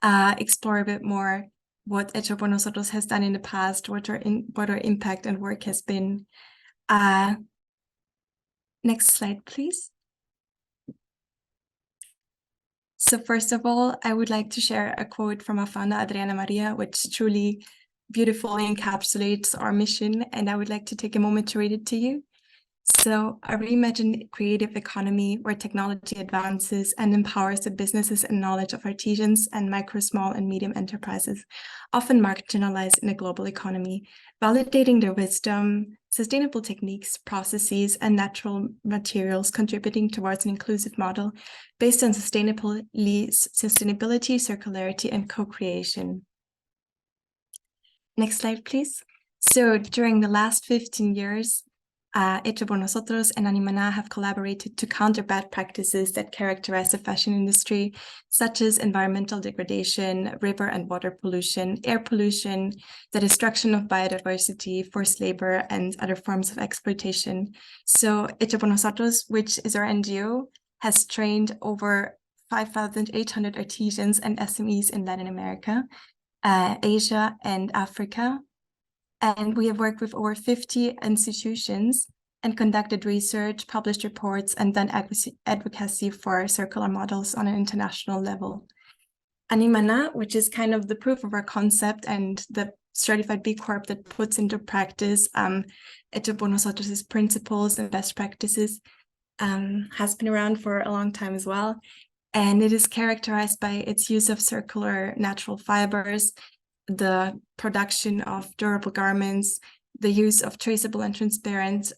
explore a bit more what Hecho por Nosotros has done in the past, what our impact and work has been. Next slide, please. So first of all, I would like to share a quote from our founder, Adriana Maria, which truly beautifully encapsulates our mission, and I would like to take a moment to read it to you. So a reimagined creative economy where technology advances and empowers the businesses and knowledge of artisans and micro, small, and medium enterprises, often marginalized in a global economy, validating their wisdom, sustainable techniques, processes, and natural materials, contributing towards an inclusive model based on sustainability, circularity, and co-creation. Next slide, please. So during the last 15 years, Hecho por Nosotros and animaná have collaborated to counter bad practices that characterize the fashion industry, such as environmental degradation, river and water pollution, air pollution, the destruction of biodiversity, forced labor, and other forms of exploitation. So Hecho por Nosotros, which is our NGO, has trained over 5,800 artisans and SMEs in Latin America, Asia, and Africa. And we have worked with over 50 institutions and conducted research, published reports, and done advocacy for circular models on an international level. animaná, which is kind of the proof of our concept and the certified B Corp that puts into practice Hecho por Nosotros' principles and best practices, has been around for a long time as well. And it is characterized by its use of circular natural fibers, the production of durable garments, the use of traceable and transparent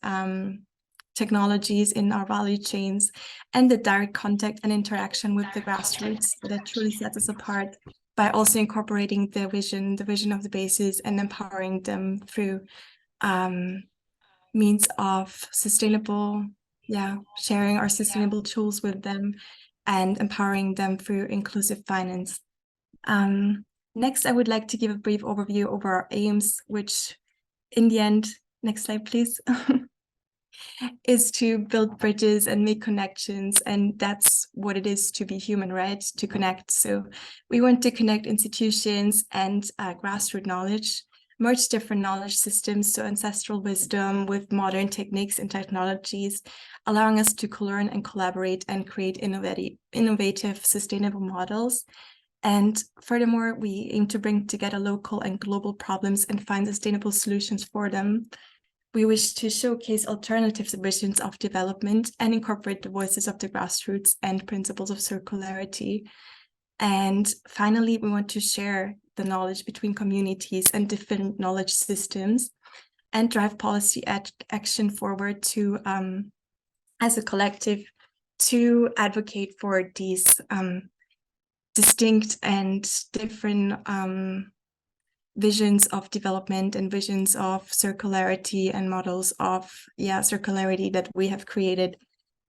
technologies in our value chains, and the direct contact and interaction with the grassroots that truly sets us apart by also incorporating the vision of the bases and empowering them through means of sustainable, sharing our sustainable tools with them and empowering them through inclusive finance. Next, I would like to give a brief overview over our aims, which in the end, next slide, please, is to build bridges and make connections. And that's what it is to be human, right? To connect. So we want to connect institutions and grassroots knowledge, merge different knowledge systems, so ancestral wisdom with modern techniques and technologies, allowing us to learn and collaborate and create innovative, sustainable models. And furthermore, we aim to bring together local and global problems and find sustainable solutions for them. We wish to showcase alternative visions of development and incorporate the voices of the grassroots and principles of circularity. And finally, we want to share the knowledge between communities and different knowledge systems and drive policy action forward to, as a collective, to advocate for these distinct and different visions of development and visions of circularity and models of circularity that we have created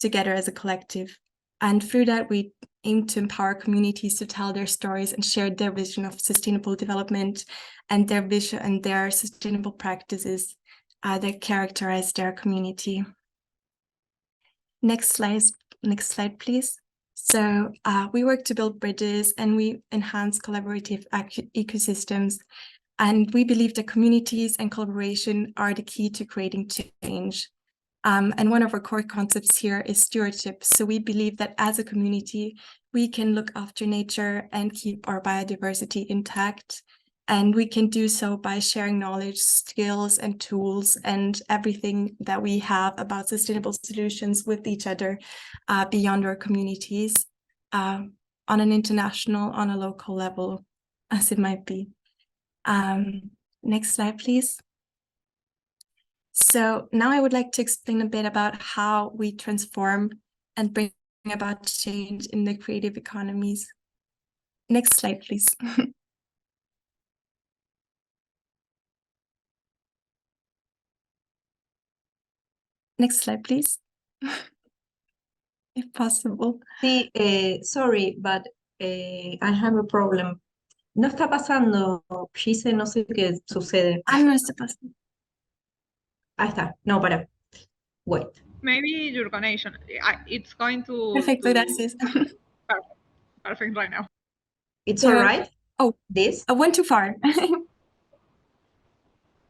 together as a collective. And through that, we aim to empower communities to tell their stories and share their vision of sustainable development and their vision and their sustainable practices that characterize their community. Next slide, please. So we work to build bridges and we enhance collaborative ecosystems. And we believe that communities and collaboration are the key to creating change. And one of our core concepts here is stewardship. So we believe that as a community, we can look after nature and keep our biodiversity intact. And we can do so by sharing knowledge, skills, and tools, and everything that we have about sustainable solutions with each other beyond our communities on an international, on a local level, as it might be. Next slide, please. So now I would like to explain a bit about how we transform and bring about change in the creative economies. Next slide, please. Next slide, please. If possible. Sí, sorry, but I have a problem. No está pasando, Gise, no sé qué sucede. No está pasando. Ahí está, no, para. Wait. Maybe your connection, it's going to... Perfecto, gracias. Perfect right now. It's all right, Oh, this? I went too far.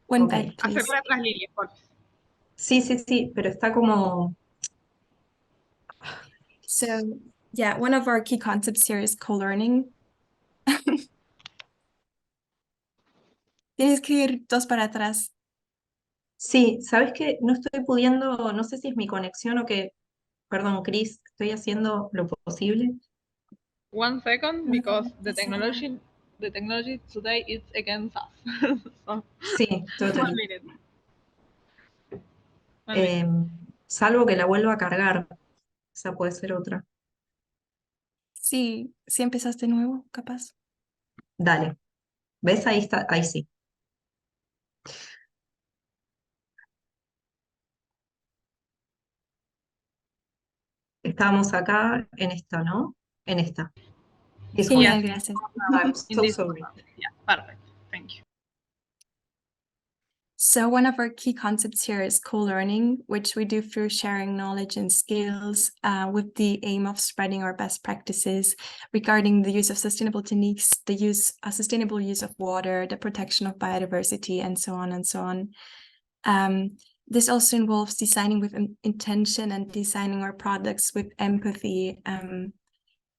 One Okay. back, please. Hacer las líneas, por favor. Sí, pero está como... So yeah, one of our key concepts here is co-learning. Tienes que ir dos para atrás. Sí, ¿sabes qué? No estoy pudiendo, no sé si es mi conexión o que, perdón, Chris, estoy haciendo lo posible. 1 second, because the That's technology today is against us. So, Sí, 1 totally. minute. 1 minute. Salvo que la vuelva a cargar. Esa puede ser otra. Sí, sí empezaste de nuevo, capaz. Dale. ¿Ves? Ahí está, ahí sí. Estábamos acá en esta, ¿no? En esta. This one. Genial, gracias. I'm In so this sorry. one. Yeah, perfect. Thank you. So one of our key concepts here is co-learning, which we do through sharing knowledge and skills with the aim of spreading our best practices regarding the use of sustainable techniques, the sustainable use of water, the protection of biodiversity, and so on and so on. This also involves designing with intention and designing our products with empathy,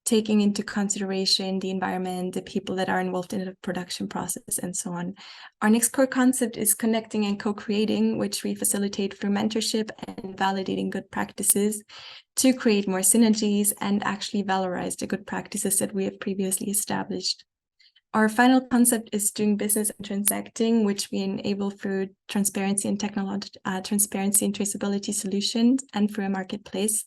taking into consideration the environment, the people that are involved in the production process, and so on. Our next core concept is connecting and co-creating, which we facilitate through mentorship and validating good practices to create more synergies and actually valorize the good practices that we have previously established. Our final concept is doing business and transacting, which we enable through transparency and transparency and traceability solutions and through a marketplace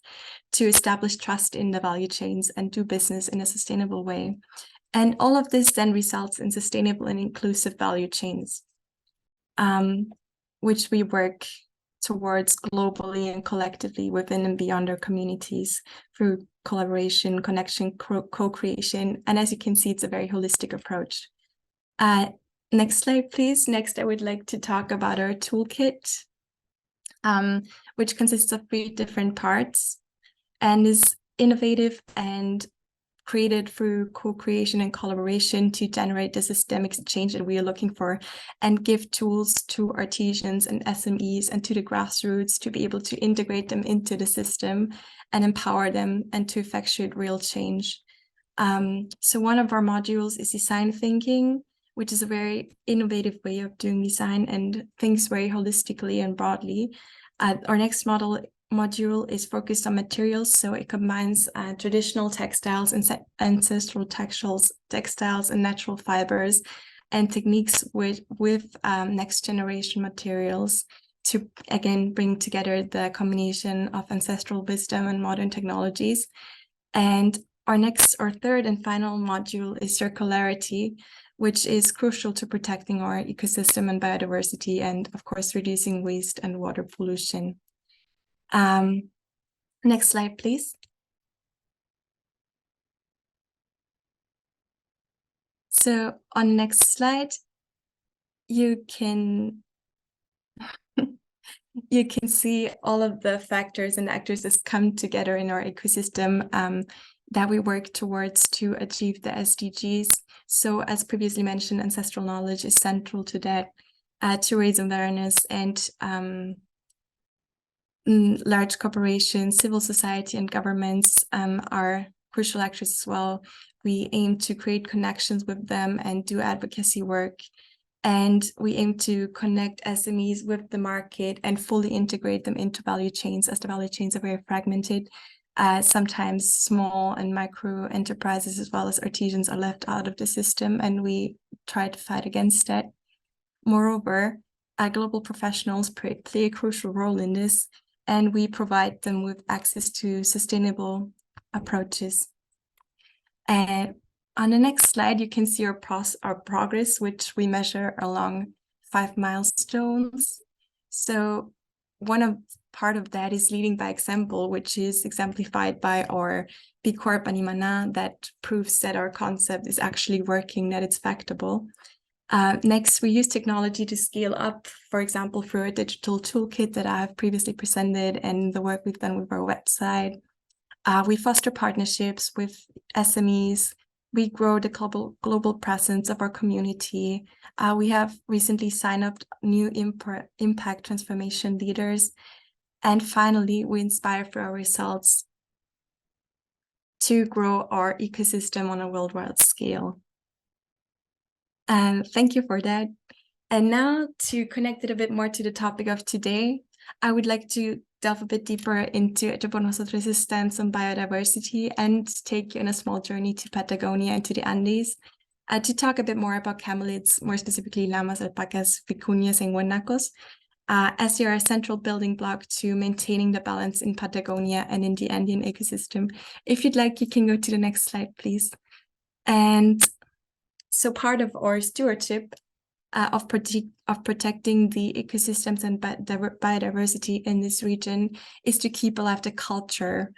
to establish trust in the value chains and do business in a sustainable way. And all of this then results in sustainable and inclusive value chains, which we work towards globally and collectively within and beyond our communities through collaboration, connection, co-creation. And as you can see, it's a very holistic approach. Next slide, please. Next, I would like to talk about our toolkit, which consists of 3 different parts and is innovative and created through co-creation and collaboration to generate the systemic change that we are looking for and give tools to artisans and SMEs and to the grassroots to be able to integrate them into the system and empower them and to effectuate real change. So one of our modules is design thinking, which is a very innovative way of doing design and thinks very holistically and broadly. Our next module is focused on materials, so it combines traditional textiles and ancestral textiles and natural fibers and techniques with next generation materials to again bring together the combination of ancestral wisdom and modern technologies. And our third and final module is circularity, which is crucial to protecting our ecosystem and biodiversity and of course reducing waste and water pollution. Next slide, please. So on next slide, you can see all of the factors and actors that come together in our ecosystem that we work towards to achieve the SDGs. So as previously mentioned, ancestral knowledge is central to that, to raise awareness, and large corporations, civil society, and governments are crucial actors as well. We aim to create connections with them and do advocacy work. And we aim to connect SMEs with the market and fully integrate them into value chains, as the value chains are very fragmented. Sometimes small and micro enterprises as well as artisans are left out of the system, and we try to fight against that. Moreover, global professionals play a crucial role in this, and we provide them with access to sustainable approaches. And on the next slide, you can see our progress, which we measure along 5 milestones. So part of that is leading by example, which is exemplified by our B Corp animaná that proves that our concept is actually working, that it's factable. Next, we use technology to scale up, for example, through a digital toolkit that I have previously presented and the work we've done with our website. We foster partnerships with SMEs we grow the global presence of our community. We have recently signed up new impact transformation leaders. And finally, we inspire through our results to grow our ecosystem on a worldwide scale. Thank you for that. And now to connect it a bit more to the topic of today, I would like to delve a bit deeper into Hecho por Nosotros' stance on biodiversity and take you on a small journey to Patagonia and to the Andes to talk a bit more about camelids, more specifically llamas, alpacas, vicuñas, and guanacos, as they are a central building block to maintaining the balance in Patagonia and in the Andean ecosystem. If you'd like, you can go to the next slide, please. And so part of our stewardship of protecting the ecosystems and biodiversity in this region is to keep alive the culture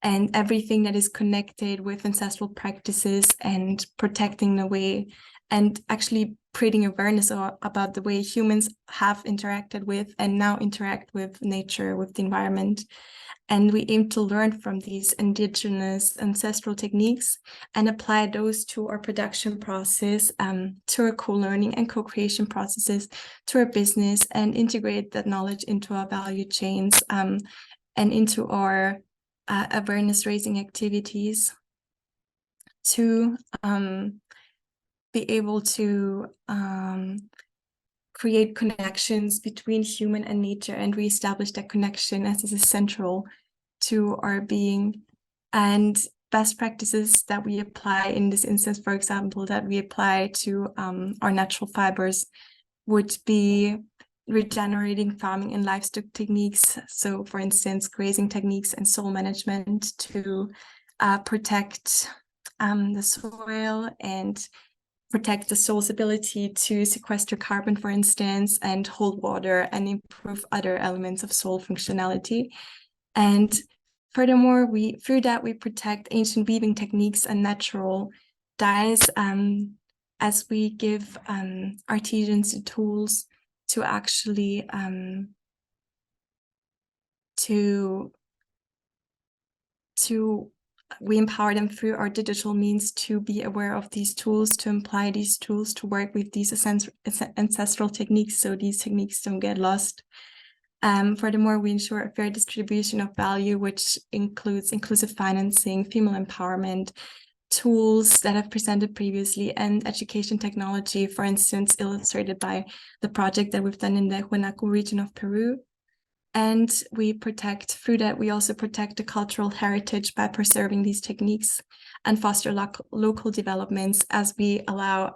and everything that is connected with ancestral practices and protecting the way and actually creating awareness about the way humans have interacted with and now interact with nature, with the environment. And we aim to learn from these indigenous ancestral techniques and apply those to our production process, to our co-learning and co-creation processes, to our business, and integrate that knowledge into our value chains and into our awareness raising activities to be able to create connections between human and nature and reestablish that connection as is essential to our being. And best practices that we apply in this instance, for example, that we apply to our natural fibers would be regenerating farming and livestock techniques. So for instance, grazing techniques and soil management to protect the soil and protect the soil's ability to sequester carbon, for instance, and hold water and improve other elements of soil functionality. And furthermore, through that we protect ancient weaving techniques and natural dyes as we give artisans the tools to actually we empower them through our digital means to be aware of these tools, to apply these tools, to work with these ancestral techniques so these techniques don't get lost. Furthermore, we ensure a fair distribution of value, which includes inclusive financing, female empowerment, tools that I've presented previously, and education technology, for instance, illustrated by the project that we've done in the Nwachukwu region of Peru. And we protect, through that, we also protect the cultural heritage by preserving these techniques and foster local developments as we allow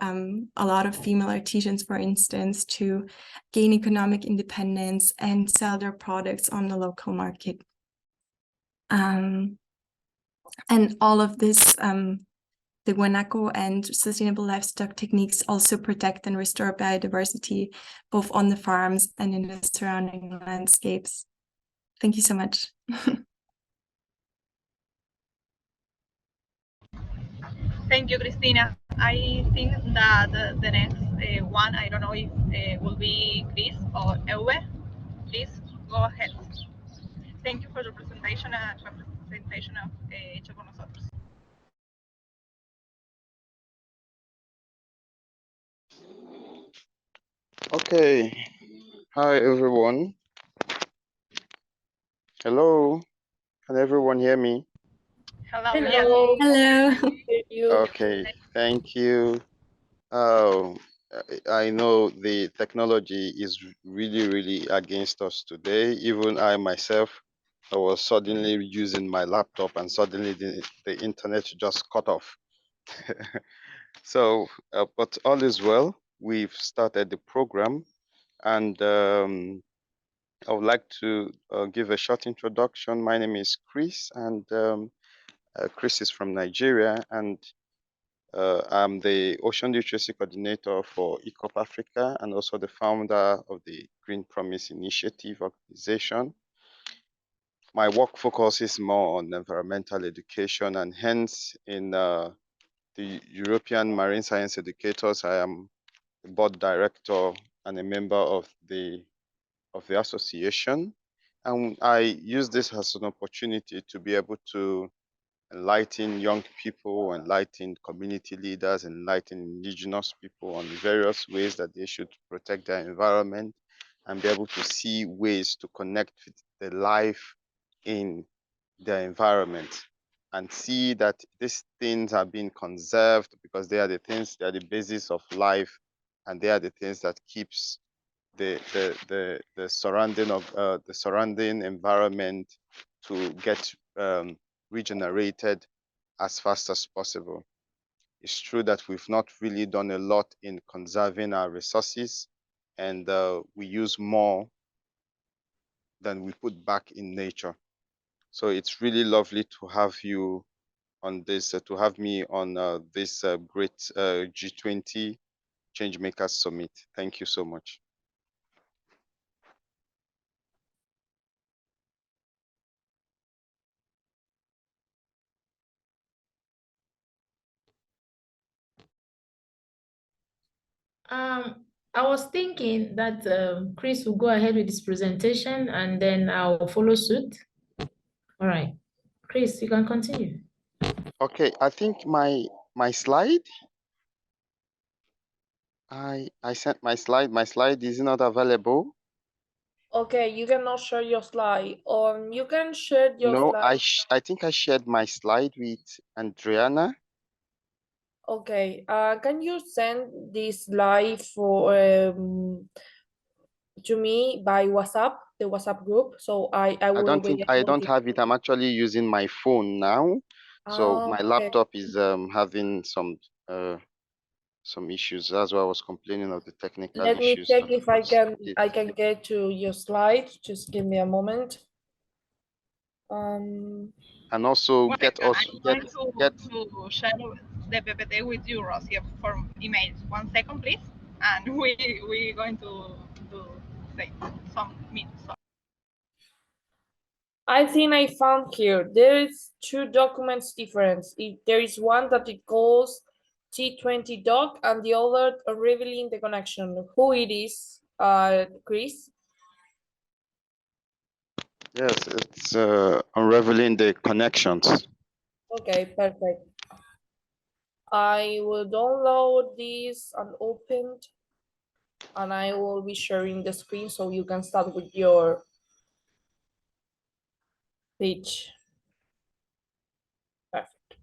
a lot of female artisans, for instance, to gain economic independence and sell their products on the local market. And all of this, the guanaco and sustainable livestock techniques also protect and restore biodiversity, both on the farms and in the surrounding landscapes. Thank you so much. Thank you, Christina. I think that the next one, I don't know if will be Chris or EWUBE. Please go ahead. Thank you for the presentation and representation of Hecho por Nosotros. Okay. Hi, everyone. Hello. Can everyone hear me? Hello. Hello. Hello. Okay. Thank you. Oh, I know the technology is really against us today. Even I myself, I was suddenly using my laptop and suddenly the internet just cut off. So, but all is well. We've started the program, and I would like to give a short introduction. My name is Chris, and Chris is from Nigeria, and I'm the Ocean Literacy Coordinator for ECOP Africa and also the founder of the Green Promise Initiative organization. My work focuses more on environmental education, and hence in the European Marine Science Educators, I am the board director and a member of the association. And I use this as an opportunity to be able to enlighten young people, enlighten community leaders, enlighten indigenous people on various ways that they should protect their environment and be able to see ways to connect with the life in their environment and see that these things are being conserved because they are the things, they are the basis of life, and they are the things that keeps the surrounding environment to get regenerated as fast as possible. It's true that we've not really done a lot in conserving our resources, and we use more than we put back in nature. So it's really lovely to have you on this, to have me on this great G20 Changemakers Summit. Thank you so much. I was thinking that Chris will go ahead with his presentation and then I'll follow suit. All right, Chris, you can continue. Okay, I think my slide, I sent my slide. My slide is not available. Okay, you cannot share your slide. You can share your No, slide. I think I shared my slide with Adriana. Okay, can you send this slide for to me by WhatsApp, the WhatsApp group? So I will be I able don't to. have it. I'm actually using my phone now. So my Okay. laptop is having some issues. That's why I was complaining of the technical Let me issues. check if I can It. get to your slide. Just give me a moment. And also Well, get I'm going to share the PPT with you, Rosie, for emails. 1 second, please. And we're going to say some minutes. I think I found here. There is two documents difference. There is one that it calls T20 doc and the other Unraveling the Connection. Who it is, Chris? Yes, it's unraveling the connections. Okay, perfect. I will download this and open, and I will be sharing the screen so you can start with your page. Perfect.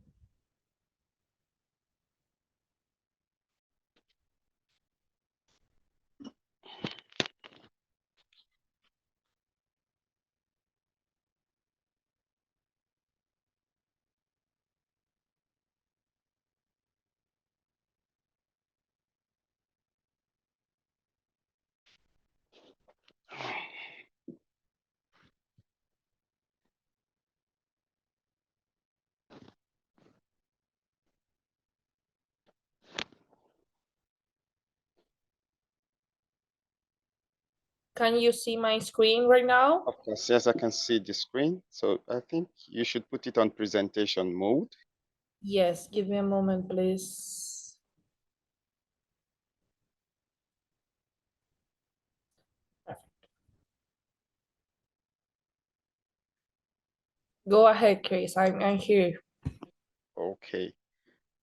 Can you see my screen right now? Of course, yes, I can see the screen. So I think you should put it on presentation mode. Yes, give me a moment, please. Go ahead, Chris. I'm here. Okay.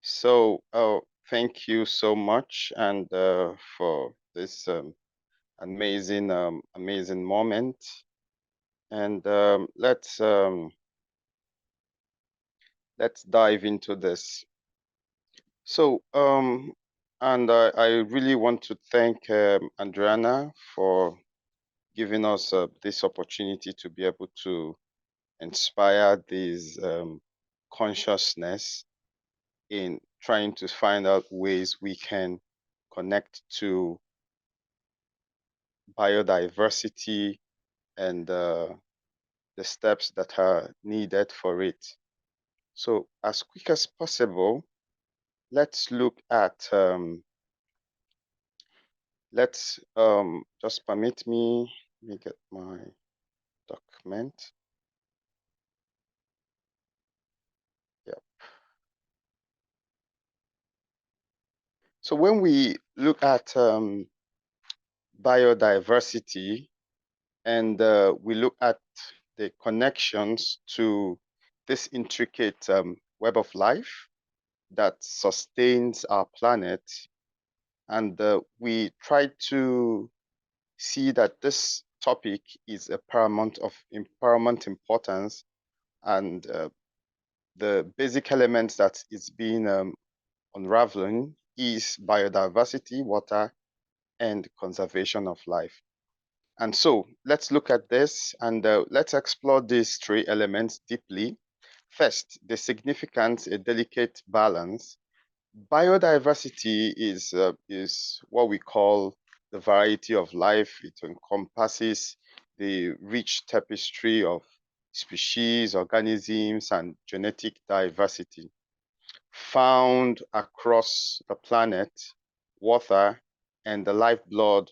So, thank you so much, and for this amazing moment. And let's dive into this. So, and I really want to thank Adriana for giving us this opportunity to be able to inspire this consciousness in trying to find out ways we can connect to biodiversity and the steps that are needed for it. So as quick as possible, let's look at, just permit me, let me get my document. Yep. So when we look at biodiversity and we look at the connections to this intricate web of life that sustains our planet. And we try to see that this topic is a paramount importance, and the basic elements that is being unraveling is biodiversity, water, and conservation of life. And so let's look at this, and let's explore these three elements deeply. First, the significance, a delicate balance. Biodiversity is what we call the variety of life. It encompasses the rich tapestry of species, organisms, and genetic diversity found across the planet. Water and the lifeblood,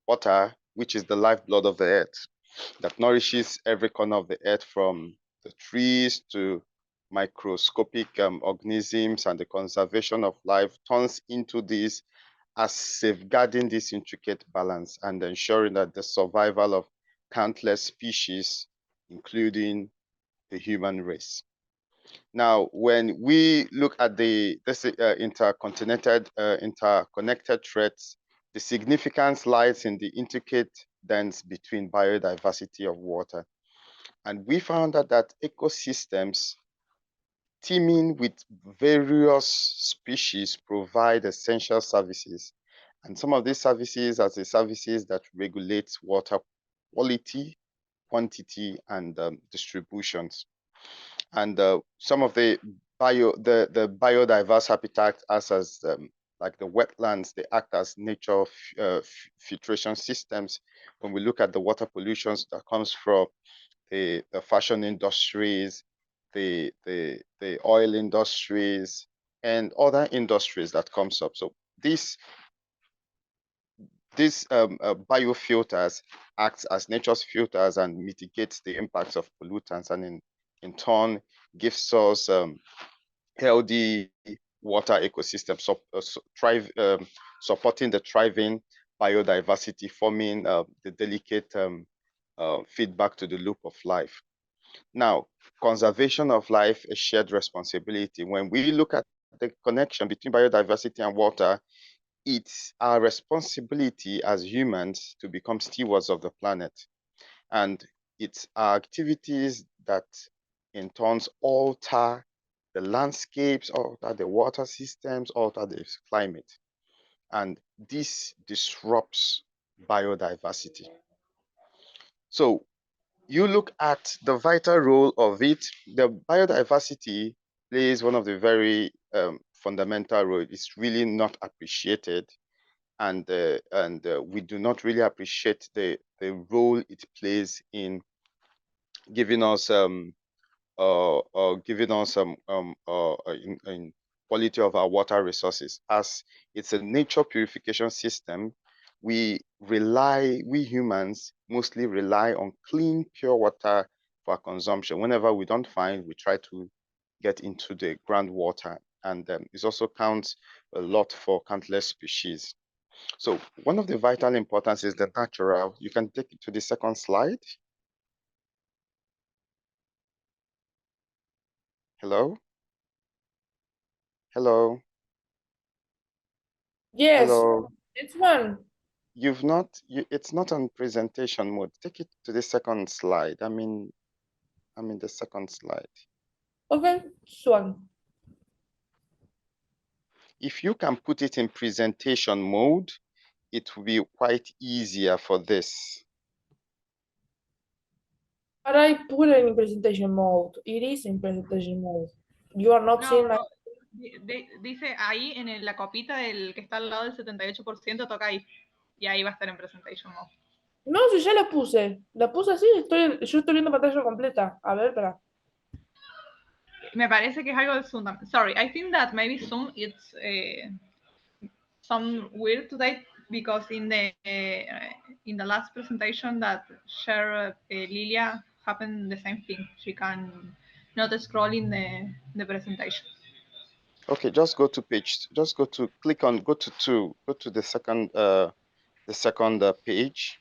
water, which is the lifeblood of the earth, that nourishes every corner of the earth, from the trees to microscopic organisms, and the conservation of life turns into this as safeguarding this intricate balance and ensuring that the survival of countless species, including the human race. Now, when we look at this interconnected threats, the significance lies in the intricate dance between biodiversity of water. And we found out that ecosystems teeming with various species provide essential services. And some of these services are the services that regulate water quality, quantity, and distributions. And some of the biodiverse habitat as like the wetlands, they act as nature filtration systems. When we look at the water pollution that comes from the fashion industries, the oil industries, and other industries that comes up. So these biofilters act as nature's filters and mitigates the impacts of pollutants, and in turn gives us healthy water ecosystem, supporting the thriving biodiversity, forming the delicate feedback to the loop of life. Now, conservation of life, a shared responsibility. When we look at the connection between biodiversity and water, it's our responsibility as humans to become stewards of the planet. And it's our activities that in turn alter the landscapes, alter the water systems, alter the climate. And this disrupts biodiversity. So you look at the vital role of it. The biodiversity plays one of the very fundamental roles. It's really not appreciated, and we do not really appreciate the role it plays in giving us in quality of our water resources. As it's a nature purification system, we humans mostly rely on clean, pure water for our consumption. Whenever we don't find, we try to get into the groundwater, and it also counts a lot for countless species. So one of the vital importance is the natural. You can take it to the second slide. Hello? Hello? Yes, Hello? it's one. It's not on presentation mode. Take it to the second slide. I mean the second slide. Okay, it's one. If you can put it in presentation mode, it will be quite easier for this. But I put it in presentation mode. It is in presentation mode. You are not seeing my... Dice ahí en la copita del que está al lado del 78%, toca ahí. Y ahí va a estar en presentation mode. No, si ya la puse. La puse así, yo estoy viendo pantalla completa. A ver, espera. Me parece que es algo de Zoom. Sorry, I think that maybe Zoom it's some weird today, because in the last presentation that shared Lilia happened the same thing. She can not scroll in the presentation. Okay, just go to page. Just go to click on go to two. Go to the second page.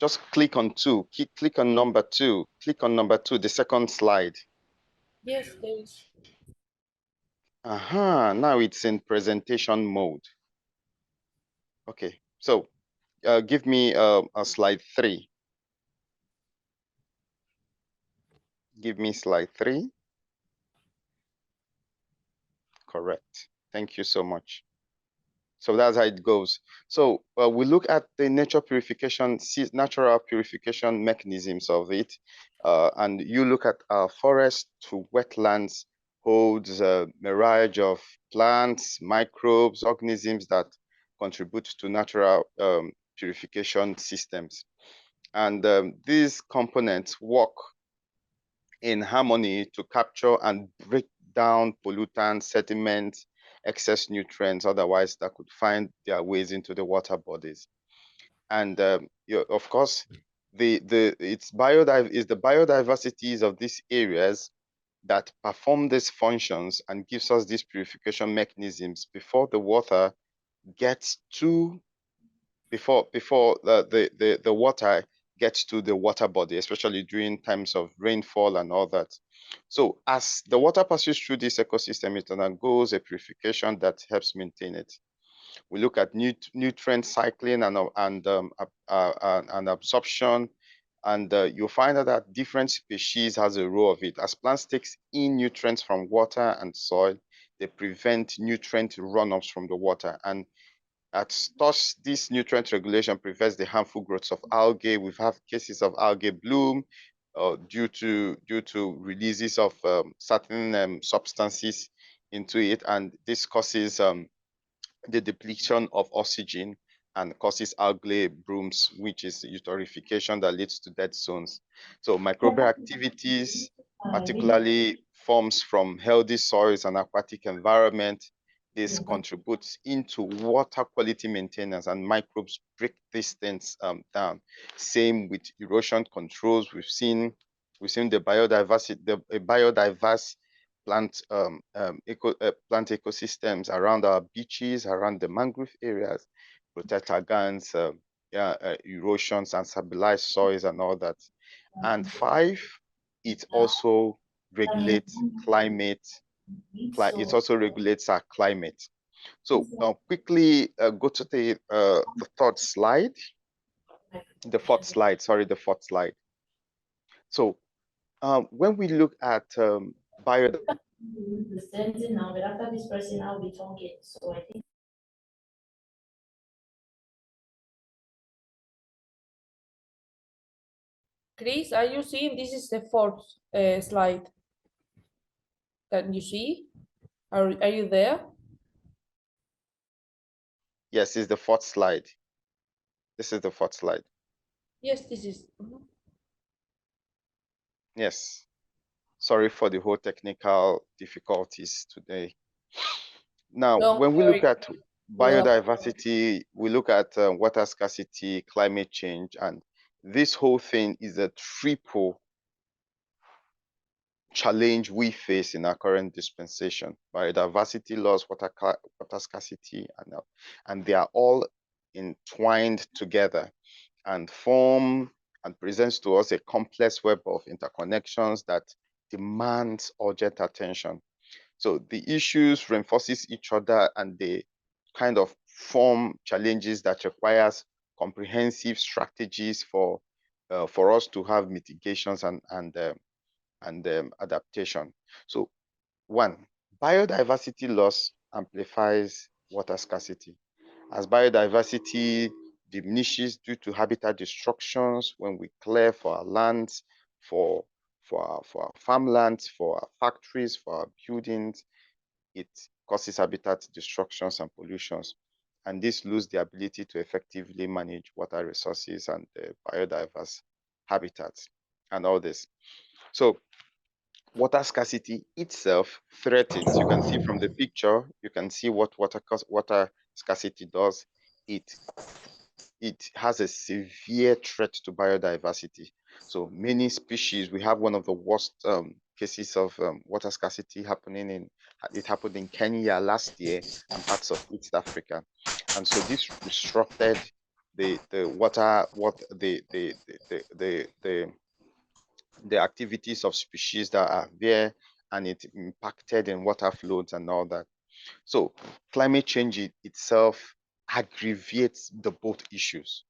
just click on 2. Click on number 2. Click on number 2, the second slide. Yes, there is. Now it's in presentation mode. Okay, so give me a slide 3. Give me slide 3. Correct. Thank you so much. So that's how it goes. So we look at the natural purification mechanisms of it. And you look at forest to wetlands holds a myriad of plants, microbes, organisms that contribute to natural purification systems. And these components work in harmony to capture and break down pollutants, sediments, excess nutrients, otherwise that could find their ways into the water bodies. And of course, it's the biodiversities of these areas that perform these functions and gives us these purification mechanisms before the water gets to before the water gets to the water body, especially during times of rainfall and all that. So as the water passes through this ecosystem, it undergoes a purification that helps maintain it. We look at nutrient cycling and absorption, and you'll find out that different species has a role of it. As plants takes in nutrients from water and soil, they prevent nutrient runoffs from the water, and thus, this nutrient regulation prevents the harmful growth of algae. We've had cases of algae bloom due to releases of certain substances into it, and this causes the depletion of oxygen and causes algae blooms, which is eutrophication that leads to dead zones. So microbial activities, particularly forms from healthy soils and aquatic environment, this contributes into water quality maintenance, and microbes break these things down. Same with erosion controls. We've seen the biodiverse plant ecosystems around our beaches, around the mangrove areas, protect against erosions and stabilize soils and all that. And 5, it also regulates climate. It also regulates our climate. So quickly go to the third slide. The fourth slide. Sorry, the fourth slide. So when we look at biodiversity. Now, but after this person, I'll be talking. So I think. Chris, are you seeing? This is the fourth slide. Can you see? Are you there? Yes, it's the fourth slide. This is the fourth slide. Yes, this is. Yes. Sorry for the whole technical difficulties today. Now, when we look at biodiversity, we look at water scarcity, climate change, and this whole thing is a triple challenge we face in our current dispensation. Biodiversity loss, water scarcity, and they are all entwined together and form and presents to us a complex web of interconnections that demands urgent attention. So the issues reinforces each other, and they kind of form challenges that requires comprehensive strategies for us to have mitigations and adaptation. So 1, biodiversity loss amplifies water scarcity. As biodiversity diminishes due to habitat destructions, when we clear for our lands, for our farmlands, for our factories, for our buildings, it causes habitat destructions and pollutions. And this loses the ability to effectively manage water resources and biodiverse habitats and all this. So water scarcity itself threatens. You can see from the picture, you can see what water scarcity does. It has a severe threat to biodiversity. So many species, we have one of the worst cases of water scarcity happening it happened in Kenya last year and parts of East Africa. And so this disrupted the activities of species that are there, and it impacted in water flows and all that. So climate change itself aggravates the both issues.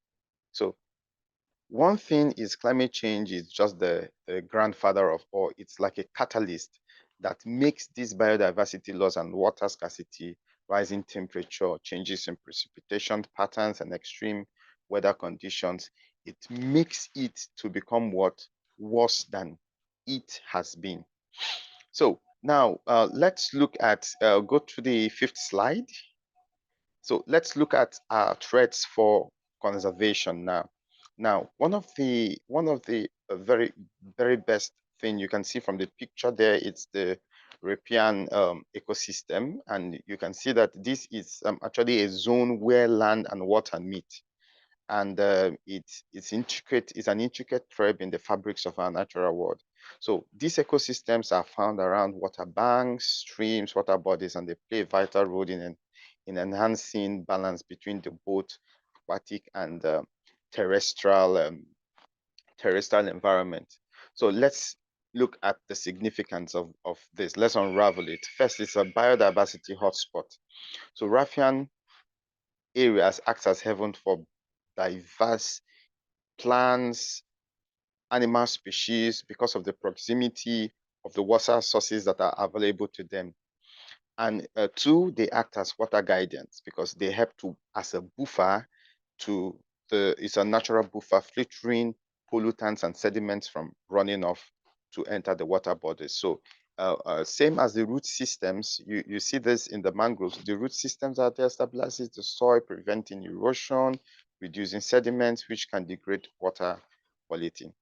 So one thing is climate change is just the grandfather of all. It's like a catalyst that makes these biodiversity loss and water scarcity, rising temperature, changes in precipitation patterns, and extreme weather conditions. It makes it to become what worse than it has been. So now let's look at, go to the 5th slide. So let's look at our threats for conservation now. Now, one of the very best thing you can see from the picture there, it's the European ecosystem, and you can see that this is actually a zone where land and water meet, and it's an intricate thread in the fabrics of our natural world. So these ecosystems are found around water banks, streams, water bodies, and they play a vital role in enhancing balance between the both aquatic and terrestrial environment. So let's look at the significance of this. Let's unravel it. First, it's a biodiversity hotspot. So Raffian areas act as heaven for diverse plants, animal species, because of the proximity of the water sources that are available to them. And two, they act as water guidance because they help to as a buffer to it's a natural buffer, filtering pollutants and sediments from running off to enter the water bodies. So same as the root systems, you see this in the mangroves. The root systems are there, stabilizes the soil, preventing erosion, reducing sediments, which can degrade water quality.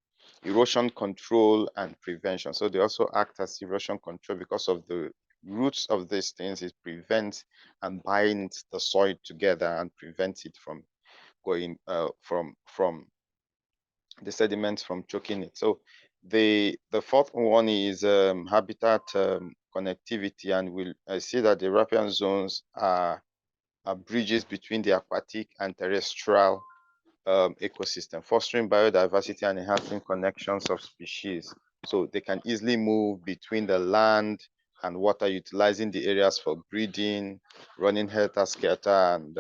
Erosion control and prevention. So they also act as erosion control because of the roots of these things. It prevents and binds the soil together and prevents it from going from the sediments from choking it. So the fourth one is habitat connectivity, and we'll see that the Raffian zones are bridges between the aquatic and terrestrial ecosystem, fostering biodiversity and enhancing connections of species. So they can easily move between the land and water, utilizing the areas for breeding, running helter-skelter, and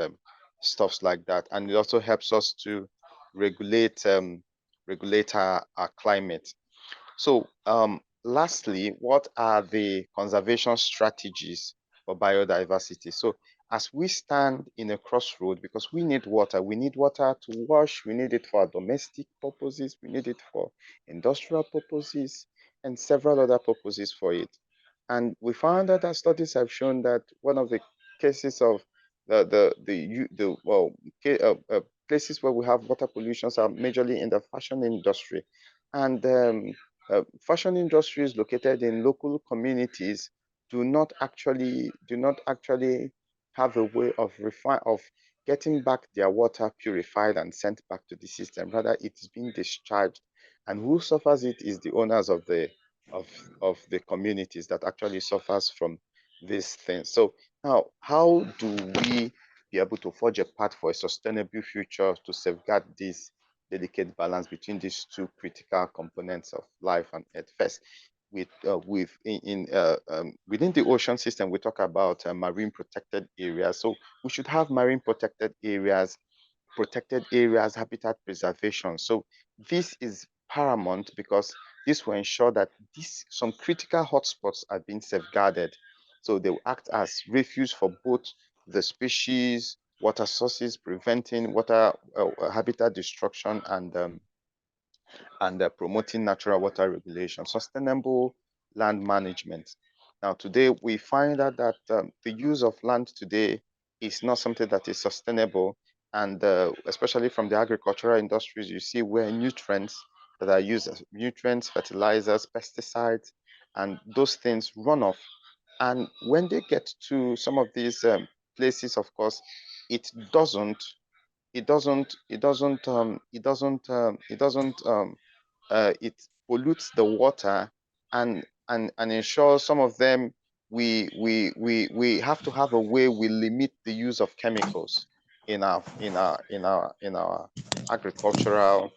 stuffs like that. And it also helps us to regulate our climate. So lastly, what are the conservation strategies for biodiversity? So as we stand in a crossroad, because we need water to wash, we need it for our domestic purposes, we need it for industrial purposes, and several other purposes for it. And we found that our studies have shown that one of the cases of places where we have water pollutions are majorly in the fashion industry, and fashion industries located in local communities do not actually have a way of getting back their water purified and sent back to the system. Rather, it's being discharged, and who suffers it is the owners of the communities that actually suffers from these things. So now, how do we be able to forge a path for a sustainable future to safeguard this delicate balance between these two critical components of life on Earth? First, within the ocean system, we talk about marine protected areas. So we should have marine protected areas, habitat preservation. So this is paramount because this will ensure that some critical hotspots are being safeguarded. So they will act as refuge for both the species, water sources, preventing water habitat destruction, and promoting natural water regulation, sustainable land management. Now, today we find out that the use of land today is not something that is sustainable, and especially from the agricultural industries, you see where nutrients that are used as nutrients, fertilizers, pesticides, and those things run off. And when they get to some of these places, of course, it doesn't it doesn't it doesn't it doesn't it doesn't it pollutes the water, and ensures some of them we have to have a way we limit the use of chemicals in our agricultural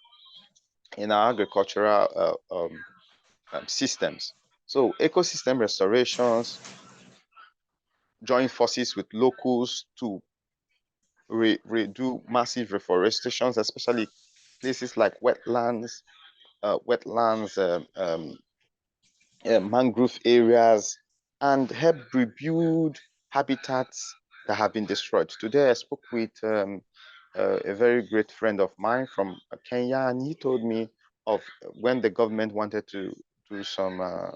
systems. So ecosystem restorations join forces with locals to do massive reforestations, especially places like wetlands, mangrove areas, and help rebuild habitats that have been destroyed. Today, I spoke with a very great friend of mine from Kenya, and he told me of when the government wanted to do some uh,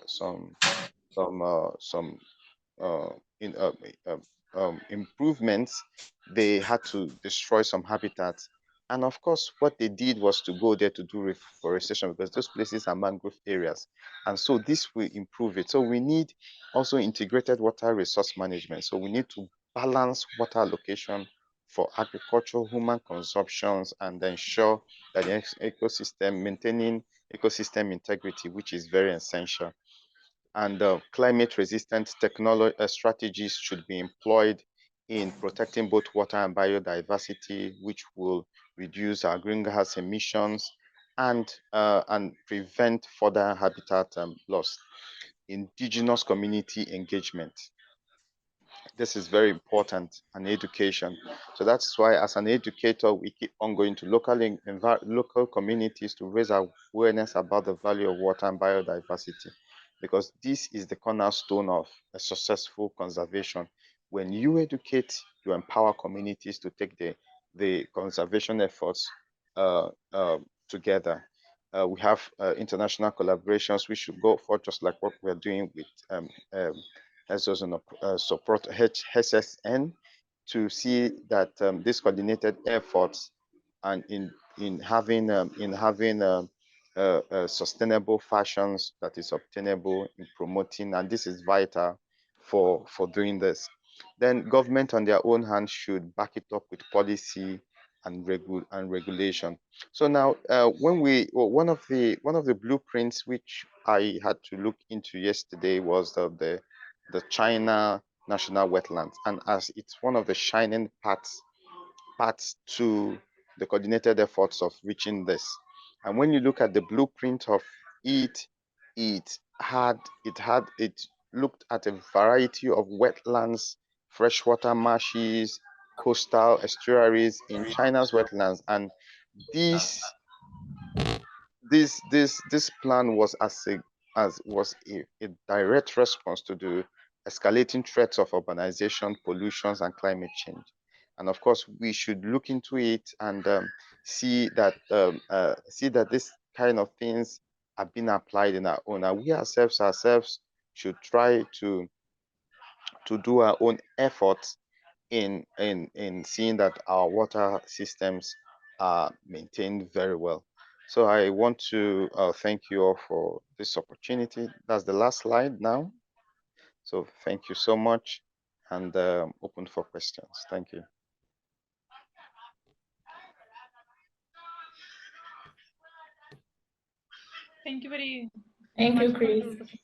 in, uh, improvements, they had to destroy some habitats. And of course, what they did was to go there to do reforestation because those places are mangrove areas. And so this will improve it. So we need also integrated water resource management. So we need to balance water allocation for agricultural, human consumptions, and ensure that the ecosystem, maintaining ecosystem integrity, which is very essential. And climate resistant technology strategies should be employed in protecting both water and biodiversity, which will reduce our greenhouse emissions and prevent further habitat loss. Indigenous community engagement. This is very important, and education. So that's why as an educator, we keep on going to local communities to raise awareness about the value of water and biodiversity, because this is the cornerstone of a successful conservation. When you educate, you empower communities to take the conservation efforts together. We have international collaborations we should go for, just like what we're doing with support HSN, to see that these coordinated efforts and in having sustainable fashions that is obtainable in promoting, and this is vital for doing this. Then government on their own hand should back it up with policy and regulation. So now, one of the blueprints which I had to look into yesterday was the China National Wetlands, and as it's one of the shining parts to the coordinated efforts of reaching this. And when you look at the blueprint of it, it looked at a variety of wetlands, freshwater marshes, coastal estuaries in China's wetlands, and this plan was a direct response to the escalating threats of urbanization, pollutions, and climate change. And of course, we should look into it and see that this kind of things are being applied in our own. And we ourselves should try to do our own efforts in seeing that our water systems are maintained very well. So I want to thank you all for this opportunity. That's the last slide now. So thank you so much, and open for questions. Thank you. Thank you very Thank much you, for Chris. your presentation.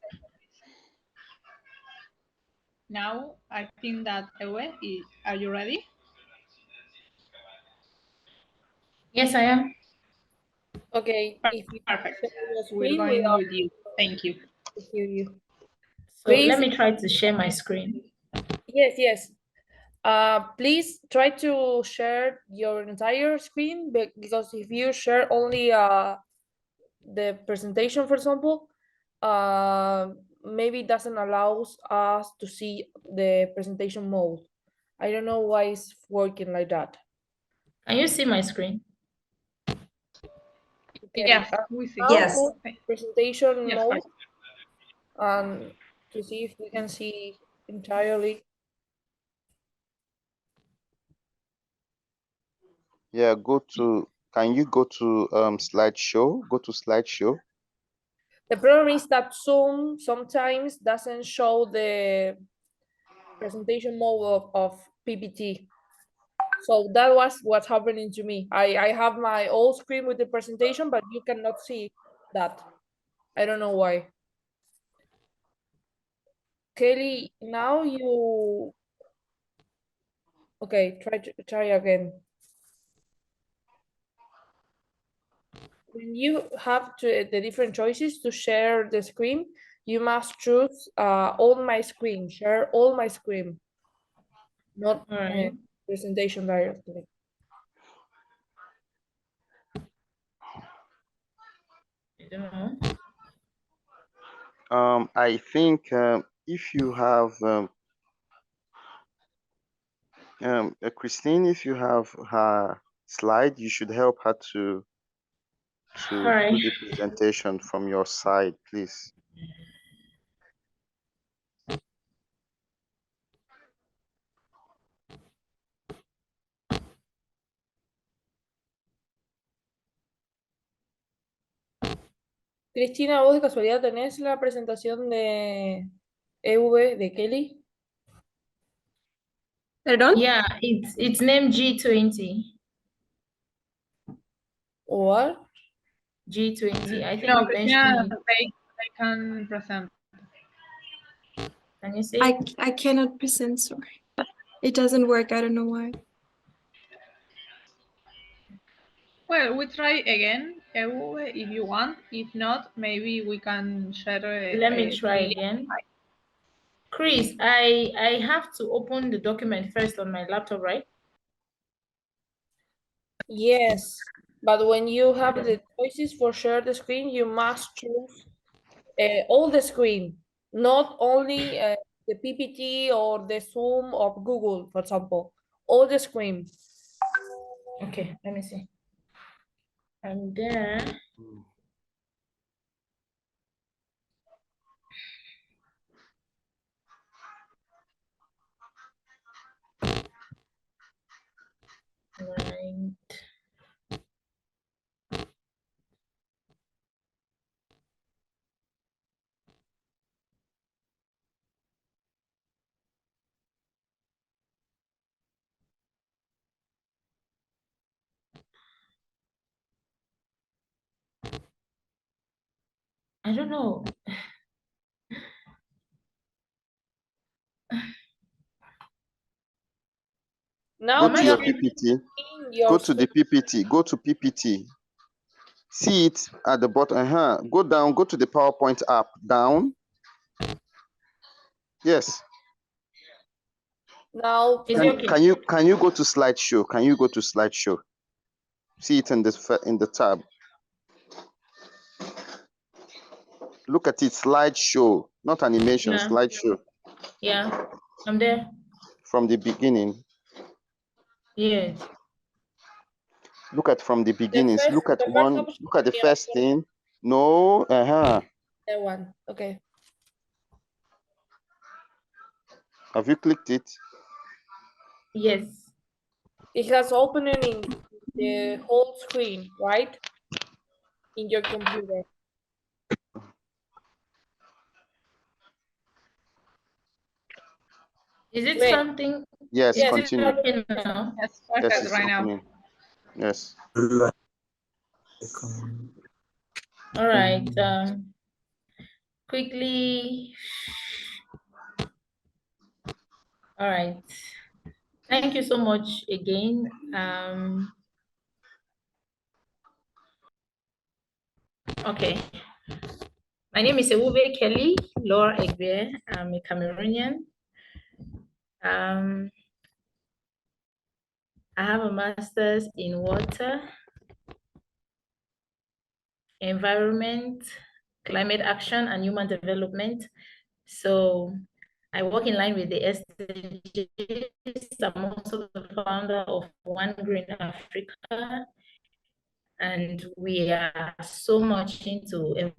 Now, I think that EWUBE, are you ready? Yes, I am. Okay, if you Perfect. share your We're screen, we going are with you. Thank you. to hear you. So Chris, let me try to share my screen. yes. Please try to share your entire screen because if you share only the presentation, for example, maybe it doesn't allow us to see the presentation mode. I don't know why it's working like that. Can you see my screen? Okay, Yes, we see. now Yes. put presentation Yes, mode perfect. and to see if we can see entirely. Yeah, can you go to slideshow? Go to slideshow. The problem is that Zoom sometimes doesn't show the presentation mode of PPT. So that was what's happening to me. I have my old screen with the presentation, but you cannot see that. I don't know why. Kelly, now you Okay, try again. When you have the different choices to share the screen, you must choose all my screen, share all my screen, not All right. presentation directly. I don't know. I think if you have Christine, if you have her slide, you should help her to All right. do the presentation from your side, please. Cristina, ¿vos de casualidad tenés la presentación de EWUBE de Kelly? Perdón? Yeah, it's named G20. What? G20. I think No, you Christina, mentioned. they can present. Can you see? I cannot present, sorry. It doesn't work. I don't know why. Well, we try again, if you want. If not, maybe we can share. Let me try again. Chris, I have to open the document first on my laptop, right? Yes, but when you have the choices for share the screen, you must choose all the screen, not only the PPT or the Zoom of Google, for example, all the screen. Okay, let me see. And then right. I don't know. Now Go to you your are PPT. in your Go to the screen. PPT. Go to PPT. See it at the bottom. Go down. Go to the PowerPoint app. Down. Yes. Now Is it okay? Can you go to slideshow? Can you go to slideshow? See it in the tab. Look at it. Slideshow, not animation. Yeah. Slideshow Yeah, I'm there. from the beginning. Yes. Look at from the beginnings. Look at the one. option, Look at the yeah, first thing. No. that one. Okay. Have you clicked it? Yes. It has opening in the whole screen, right? In your computer. Is it Wait. something? Yes. Is it Continue. okay now? Yes, Yes, perfect it's right now. opening. Yes. All right. Quickly. All right. Thank you so much again. Okay. My name is EWUBE Kelly, Laure EGBE. I'm a Cameroonian. I have a master's in water, environment, climate action, and human development. So I work in line with the SDGs. I'm also the founder of One Green Africa, and we are so much into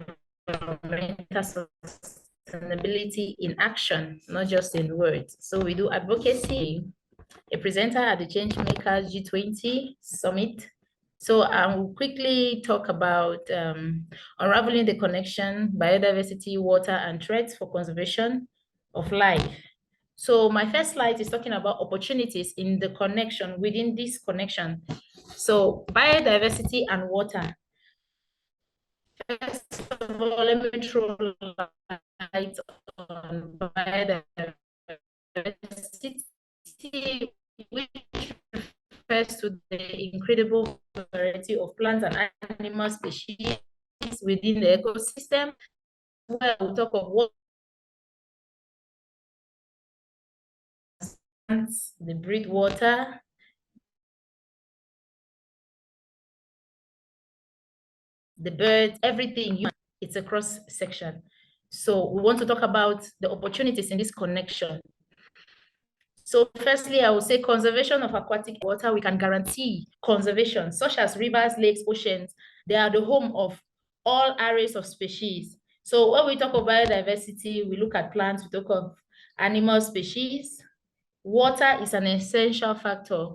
environmental sustainability in action, not just in words. So we do advocacy, a presenter at the Changemakers G20 Summit. So I will quickly talk about unraveling the connection, biodiversity, water, and threats for conservation of life. So my first slide is talking about opportunities in the connection, within this connection. So biodiversity and water. First of all, let me throw light on biodiversity, which refers to the incredible variety of plants and animal species within the ecosystem, where we talk of what plants, they breathe water, the birds, everything, it's a cross section. So we want to talk about the opportunities in this connection. So firstly, I would say conservation of aquatic water, we can guarantee conservation, such as rivers, lakes, oceans. They are the home of all arrays of species. So when we talk of biodiversity, we look at plants, we talk of animal species. Water is an essential factor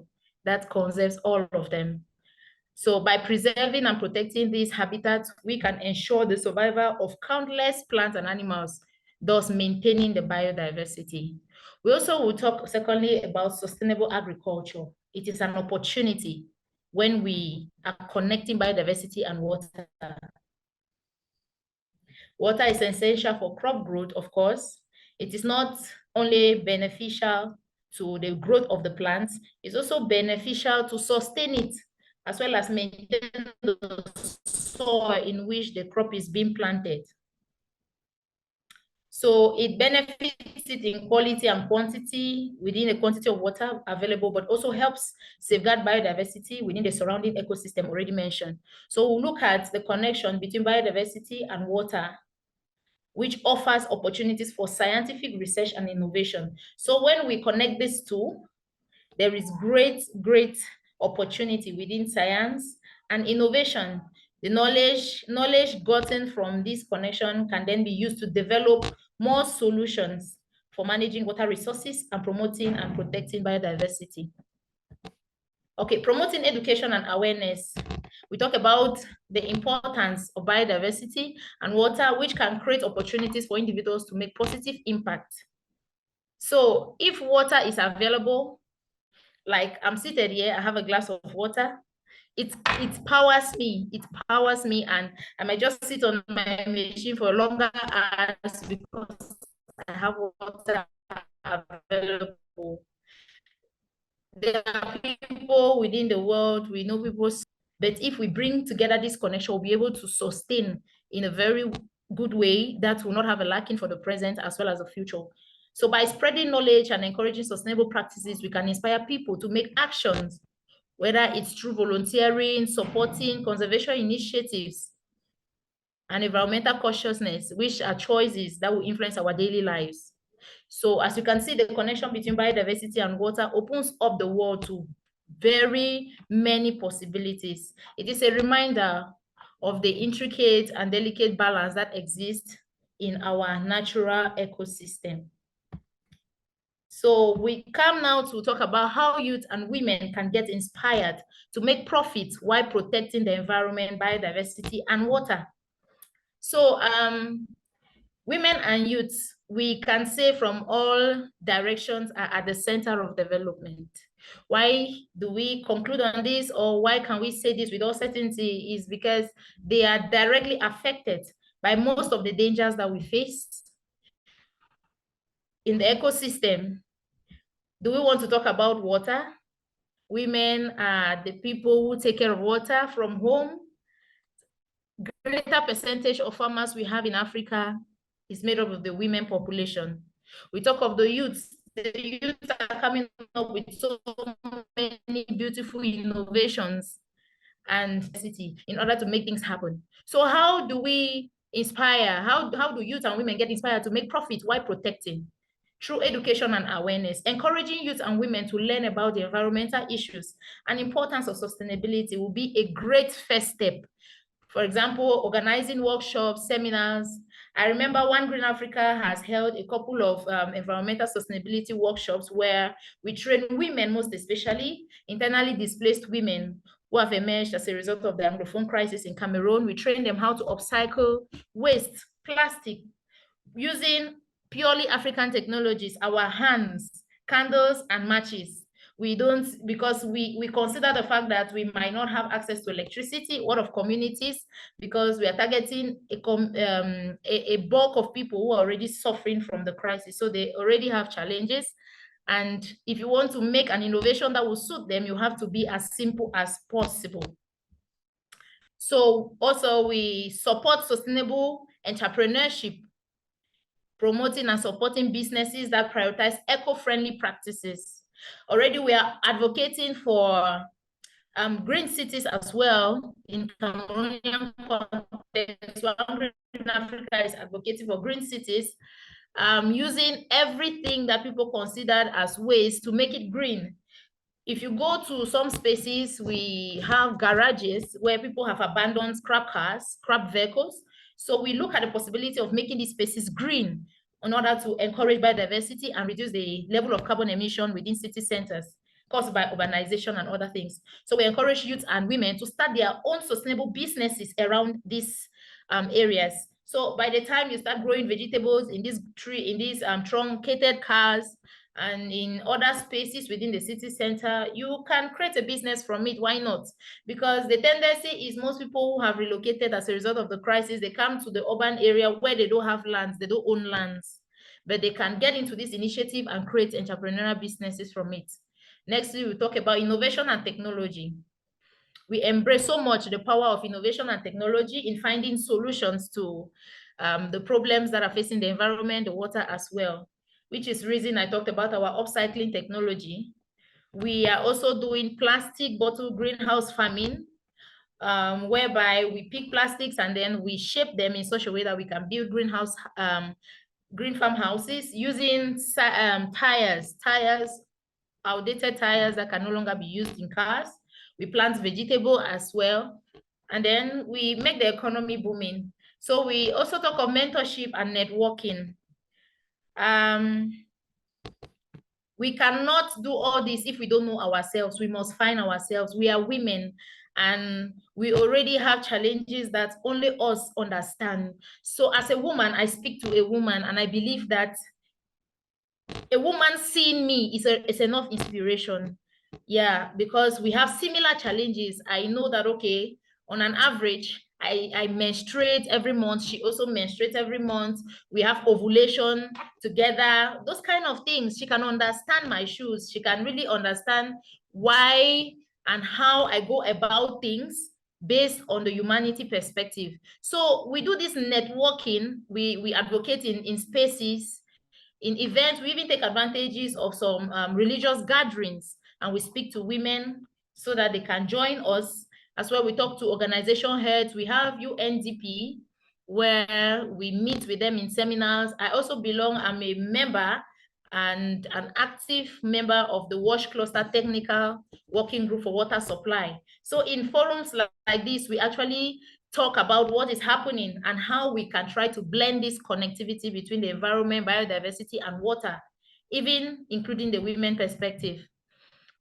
that conserves all of them. So by preserving and protecting these habitats, we can ensure the survival of countless plants and animals, thus maintaining the biodiversity. We also will talk secondly about sustainable agriculture. It is an opportunity when we are connecting biodiversity and water. Water is essential for crop growth, of course. It is not only beneficial to the growth of the plants, it's also beneficial to sustain it, as well as maintain the soil in which the crop is being planted. So it benefits it in quality and quantity within the quantity of water available, but also helps safeguard biodiversity within the surrounding ecosystem already mentioned. So we'll look at the connection between biodiversity and water, which offers opportunities for scientific research and innovation. So when we connect these two, there is great opportunity within science and innovation. The knowledge gotten from this connection can then be used to develop more solutions for managing water resources and promoting and protecting biodiversity. Okay, promoting education and awareness. We talk about the importance of biodiversity and water, which can create opportunities for individuals to make positive impact. So if water is available, like I'm seated here, I have a glass of water, it powers me, and I might just sit on my machine for longer hours because I have water available. There are people within the world, we know people, but if we bring together this connection, we'll be able to sustain in a very good way that will not have a lacking for the present as well as the future. So by spreading knowledge and encouraging sustainable practices, we can inspire people to make actions, whether it's through volunteering, supporting conservation initiatives, and environmental consciousness, which are choices that will influence our daily lives. So as you can see, the connection between biodiversity and water opens up the world to very many possibilities. It is a reminder of the intricate and delicate balance that exists in our natural ecosystem. So we come now to talk about how youth and women can get inspired to make profits while protecting the environment, biodiversity, and water. So women and youths, we can say from all directions, are at the center of development. Why do we conclude on this, or why can we say this with all certainty? Is because they are directly affected by most of the dangers that we face in the ecosystem. Do we want to talk about water? Women are the people who take care of water from home. Greater percentage of farmers we have in Africa is made up of the women population. We talk of the youths. The youths are coming up with so many beautiful innovations and city in order to make things happen. So how do we inspire? How do youth and women get inspired to make profit while protecting? Through education and awareness, encouraging youth and women to learn about the environmental issues and importance of sustainability will be a great first step. For example, organizing workshops, seminars. I remember One Green Africa has held a couple of environmental sustainability workshops where we train women, most especially internally displaced women who have emerged as a result of the Anglophone crisis in Cameroon. We train them how to upcycle waste, plastic, using purely African technologies, our hands, candles, and matches. We don't, because we consider the fact that we might not have access to electricity, a lot of communities, because we are targeting a bulk of people who are already suffering from the crisis. So they already have challenges. And if you want to make an innovation that will suit them, you have to be as simple as possible. So also we support sustainable entrepreneurship, promoting and supporting businesses that prioritize eco-friendly practices. Already we are advocating for green cities as well in Cameroonian context. Green Africa is advocating for green cities, using everything that people considered as waste to make it green. If you go to some spaces, we have garages where people have abandoned scrap cars, scrap vehicles. So we look at the possibility of making these spaces green in order to encourage biodiversity and reduce the level of carbon emission within city centers caused by urbanization and other things. So we encourage youth and women to start their own sustainable businesses around these areas. So by the time you start growing vegetables in this tree, in these truncated cars, and in other spaces within the city center, you can create a business from it. Why not? Because the tendency is most people who have relocated as a result of the crisis, they come to the urban area where they don't have lands, they don't own lands, but they can get into this initiative and create entrepreneurial businesses from it. Next, we will talk about innovation and technology. We embrace so much the power of innovation and technology in finding solutions to the problems that are facing the environment, the water as well, which is reason I talked about our upcycling technology. We are also doing plastic bottle greenhouse farming, whereby we pick plastics and then we shape them in such a way that we can build green farmhouses using tires, outdated tires that can no longer be used in cars. We plant vegetable as well, and then we make the economy booming. So we also talk of mentorship and networking. We cannot do all this if we don't know ourselves. We must find ourselves. We are women and we already have challenges that only us understand. So as a woman, I speak to a woman and I believe that a woman seeing me is enough inspiration. Yeah, because we have similar challenges. I know that, okay, on an average, I menstruate every month. She also menstruates every month. We have ovulation together, those kind of things. She can understand my shoes. She can really understand why and how I go about things based on the humanity perspective. So we do this networking. We advocate in spaces, in events. We even take advantages of some religious gatherings and we speak to women so that they can join us. As well, we talk to organization heads. We have UNDP where we meet with them in seminars. I also belong, I'm a member and an active member of the WASH Cluster Technical Working Group for Water Supply. So in forums like this, we actually talk about what is happening and how we can try to blend this connectivity between the environment, biodiversity, and water, even including the women perspective.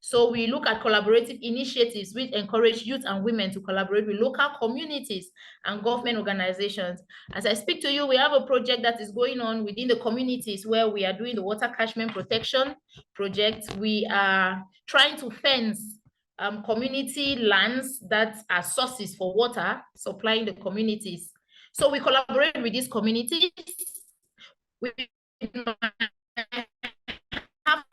So we look at collaborative initiatives which encourage youth and women to collaborate with local communities and government organizations. As I speak to you, we have a project that is going on within the communities where we are doing the water catchment protection project. We are trying to fence community lands that are sources for water, supplying the communities. So we collaborate with these communities. We have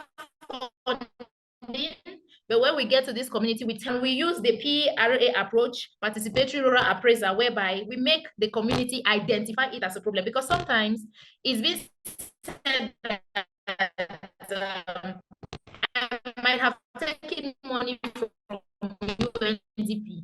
but when we get to this community, we use the PRA approach, participatory rural appraisal, whereby we make the community identify it as a problem. Because sometimes it's been said that I might have taken money from UNDP.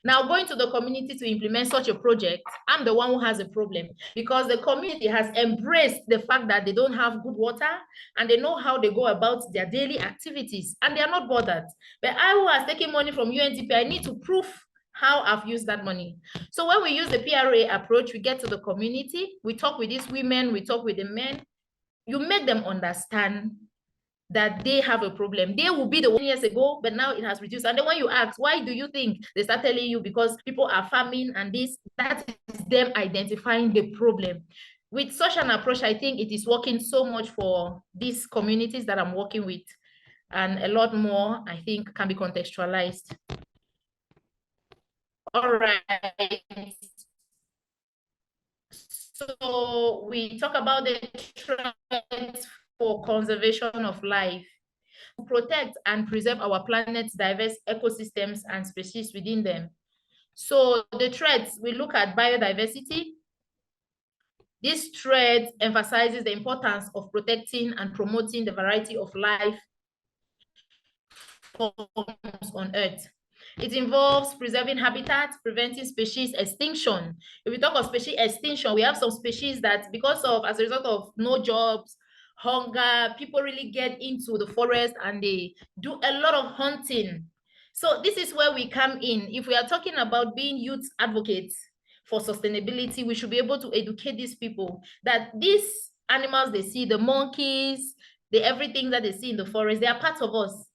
Now, going to the community to implement such a project, I'm the one who has a problem because the community has embraced the fact that they don't have good water and they know how they go about their daily activities and they are not bothered. But I, who has taken money from UNDP, I need to prove how I've used that money. So when we use the PRA approach, we get to the community, we talk with these women, we talk with the men, you make them understand that they have a problem. They will be the 1 years ago, but now it has reduced. And then when you ask, why do you think? They start telling you because people are farming and this, that is them identifying the problem. With such an approach, I think it is working so much for these communities that I'm working with. And a lot more, I think, can be contextualized. All right. So we talk about the for conservation of life, to protect and preserve our planet's diverse ecosystems and species within them. So the threads, we look at biodiversity. This thread emphasizes the importance of protecting and promoting the variety of life forms on Earth. It involves preserving habitats, preventing species extinction. If we talk of species extinction, we have some species that as a result of no jobs, hunger, people really get into the forest and they do a lot of hunting. So this is where we come in. If we are talking about being youth advocates for sustainability, we should be able to educate these people that these animals they see, the monkeys, everything that they see in the forest, they are part of us.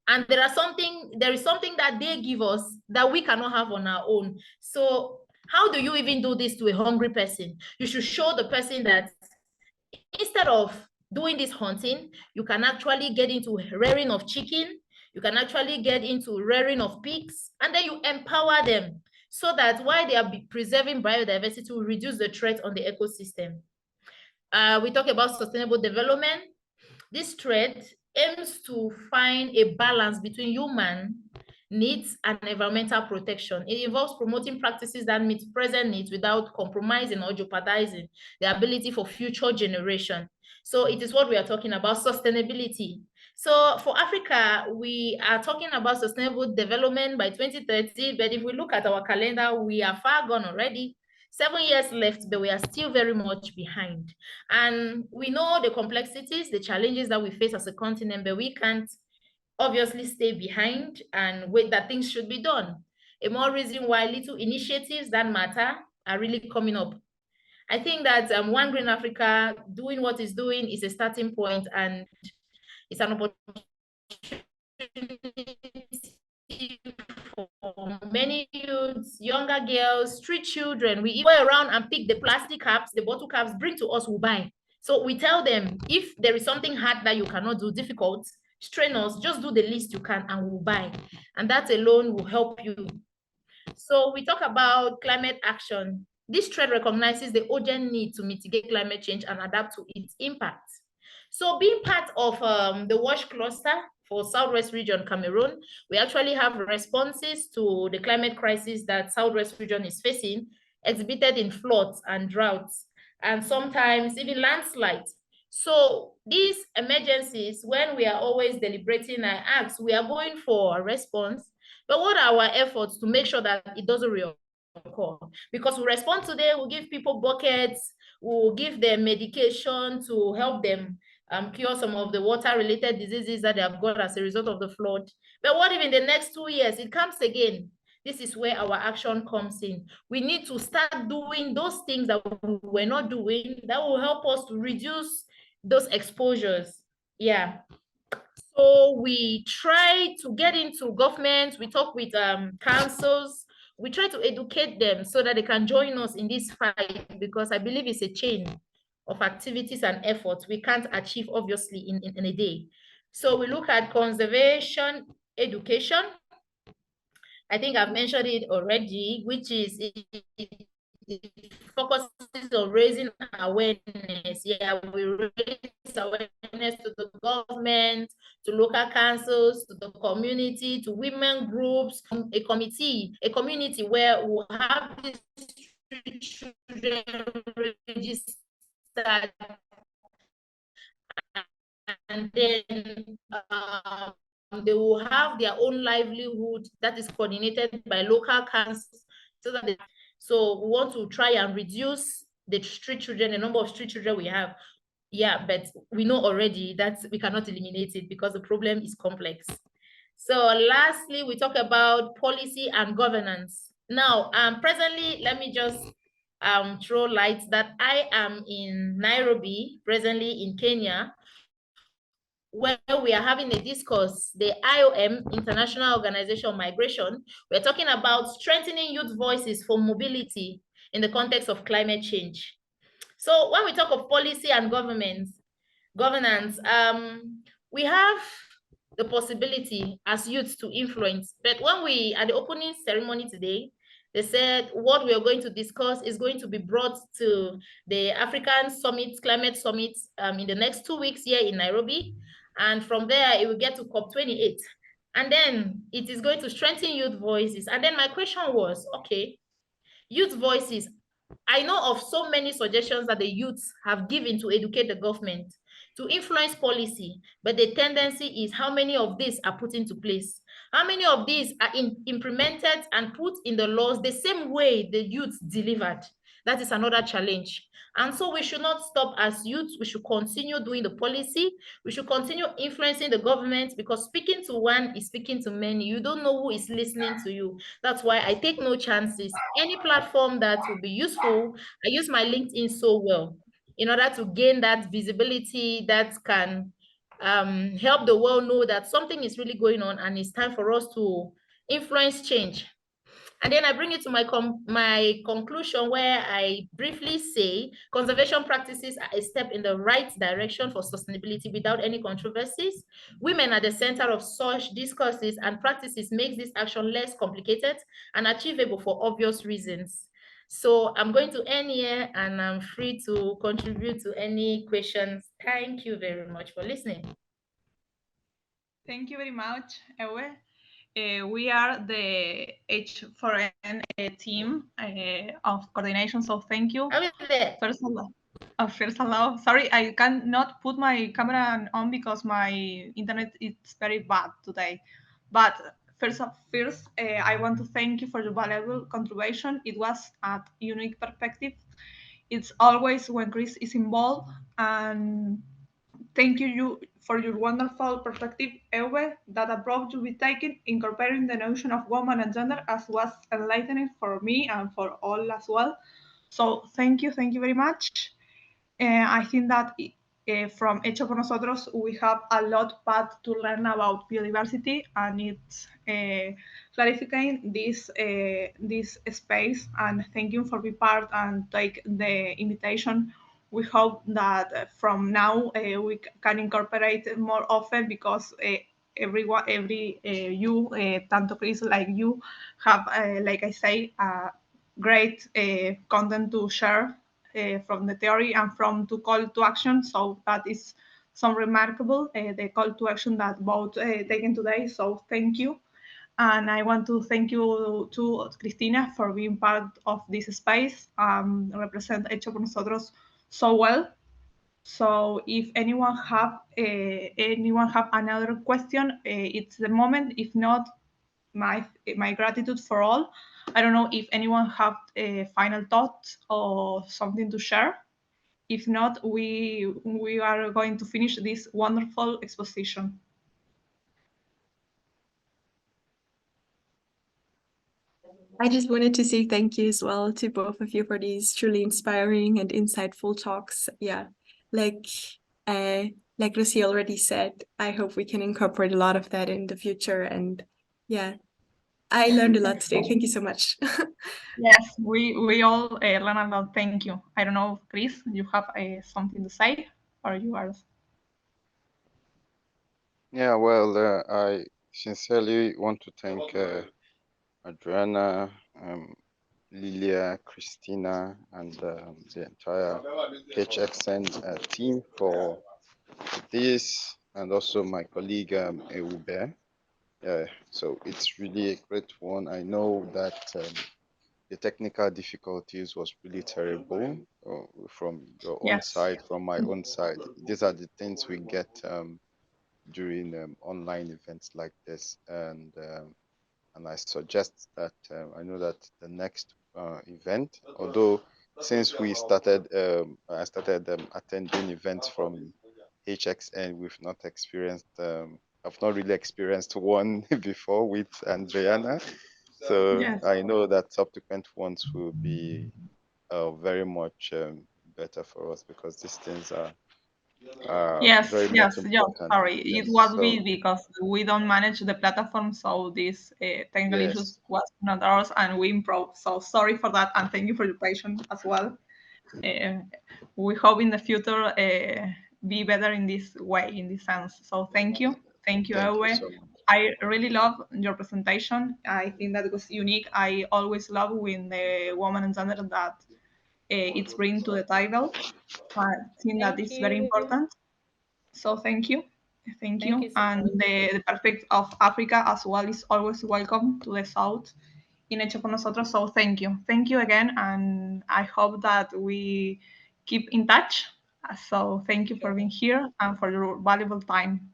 And there is something that they give us that we cannot have on our own. So how do you even do this to a hungry person? You should show the person that instead of doing this hunting, you can actually get into rearing of chicken, you can actually get into rearing of pigs, and then you empower them so that while they are preserving biodiversity, will reduce the threat on the ecosystem. We talk about sustainable development. This thread aims to find a balance between human needs and environmental protection. It involves promoting practices that meet present needs without compromising or jeopardizing the ability for future generation. So it is what we are talking about, sustainability. So for Africa, we are talking about sustainable development by 2030, but if we look at our calendar, we are far gone already. 7 years left, but we are still very much behind. And we know the complexities, the challenges that we face as a continent, but we can't obviously stay behind and wait that things should be done. A more reason why little initiatives that matter are really coming up. I think that One Green Africa doing what it's doing is a starting point, and it's an opportunity for many youths, younger girls, street children. We go around and pick the plastic cups, the bottle caps, bring to us, we'll buy. So we tell them, if there is something hard that you cannot do, difficult, strain us, just do the least you can and we'll buy. And that alone will help you. So we talk about climate action. This thread recognizes the urgent need to mitigate climate change and adapt to its impact. So being part of the WASH cluster for Southwest region Cameroon, we actually have responses to the climate crisis that Southwest region is facing, exhibited in floods and droughts, and sometimes even landslides. So these emergencies, when we are always deliberating, I ask, we are going for a response, but what are our efforts to make sure that it doesn't reoccur? Because we respond today, we'll give people buckets, we'll give them medication to help them cure some of the water-related diseases that they have got as a result of the flood. But what if in the next 2 years it comes again? This is where our action comes in. We need to start doing those things that we're not doing that will help us to reduce those exposures. Yeah. So we try to get into government, we talk with councils, we try to educate them so that they can join us in this fight, because I believe it's a chain of activities and efforts we can't achieve obviously in a day. So we look at conservation education. I think I've mentioned it already, which is it focuses on raising awareness. Yeah, we raise awareness to the government, to local councils, to the community, to women groups, a community where we'll have these children registered, and then they will have their own livelihood that is coordinated by local councils. So we want to try and reduce the street children, the number of street children we have. Yeah, but we know already that we cannot eliminate it because the problem is complex. So lastly, we talk about policy and governance. Now, presently, let me just throw light that I am in Nairobi, presently in Kenya, where we are having a discourse, the IOM, International Organization of Migration. We're talking about strengthening youth voices for mobility in the context of climate change. So when we talk of policy and governance, we have the possibility as youths to influence. But when we, at the opening ceremony today, They said what we are going to discuss is going to be brought to the African Summit, Climate Summit in the next 2 weeks here in Nairobi. And from there, it will get to COP28. And then it is going to strengthen youth voices. And then my question was, okay, youth voices, I know of so many suggestions that the youths have given to educate the government, to influence policy, but the tendency is how many of these are put into place? How many of these are implemented and put in the laws the same way the youths delivered? That is another challenge. And so we should not stop as youths. We should continue doing the policy. We should continue influencing the government, because speaking to one is speaking to many. You don't know who is listening to you. That's why I take no chances. Any platform that will be useful, I use my LinkedIn so well in order to gain that visibility that can help the world know that something is really going on and it's time for us to influence change. And then I bring it to my conclusion, where I briefly say conservation practices are a step in the right direction for sustainability without any controversies. Women at the center of such discourses and practices makes this action less complicated and achievable for obvious reasons. So I'm going to end here, and I'm free to contribute to any questions. Thank you very much for listening. Thank you very much, EWUBE. We are the H4N team of coordination, so thank you. I will be there. First of all, sorry, I cannot put my camera on because my internet is very bad today. But first, I want to thank you for your valuable contribution. It was a unique perspective. It's always when Chris is involved, and thank you for your wonderful perspective, EWUBE. That approach you be taken, incorporating the notion of woman and gender, as was enlightening for me and for all as well. So thank you very much. I think that from Hecho por Nosotros, we have a lot path to learn about biodiversity, and it's clarifying this space. And thank you for being part and take the invitation. We hope that from now we can incorporate more often, because you, tanto Chris like you, have, like I say, great content to share from the theory and from to call to action. So that is some remarkable, the call to action that both taken today. So thank you. And I want to thank you to Christina for being part of this space, represent Hecho por Nosotros so well. So if anyone have another question, it's the moment. If not, my gratitude for all. I don't know if anyone have a final thought or something to share. If not, we are going to finish this wonderful exposition. I just wanted to say thank you as well to both of you for these truly inspiring and insightful talks. Yeah, like Lucy already said, I hope we can incorporate a lot of that in the future. And yeah, I learned a lot today. Thank you so much. Yes, we all learn a lot. Thank you. I don't know, Chris, you have something to say, or you are? Yeah, well, I sincerely want to thank Adriana, Lilia, Christina, and the entire HXN team for this, and also my colleague EWUBE. So it's really a great one. I know that the technical difficulties was really terrible from your own side, from my own side. These are the things we get during online events like this, and I suggest that I know that the next event, although since we started, I started attending events from HXN, we've not experienced, I've not really experienced one before with Adriana. So yes. I know that subsequent ones will be very much better for us, because these things are yes, very much important. Sorry, yes, it was we because we don't manage the platform, so this technical issues was not ours, and we improve. So sorry for that, and thank you for your patience as well. We hope in the future be better in this way, in this sense. So thank you, EWUBE, I really love your presentation. I think that was unique. I always love when the woman and gender that it's bring to the table. I think that Thank is very you. important. So thank you. Thank you. Thank you so And much. the perfect of Africa as well is always welcome to the South in Hecho por Nosotros. So thank you. Thank you again. And I hope that we keep in touch. So thank you for being here and for your valuable time.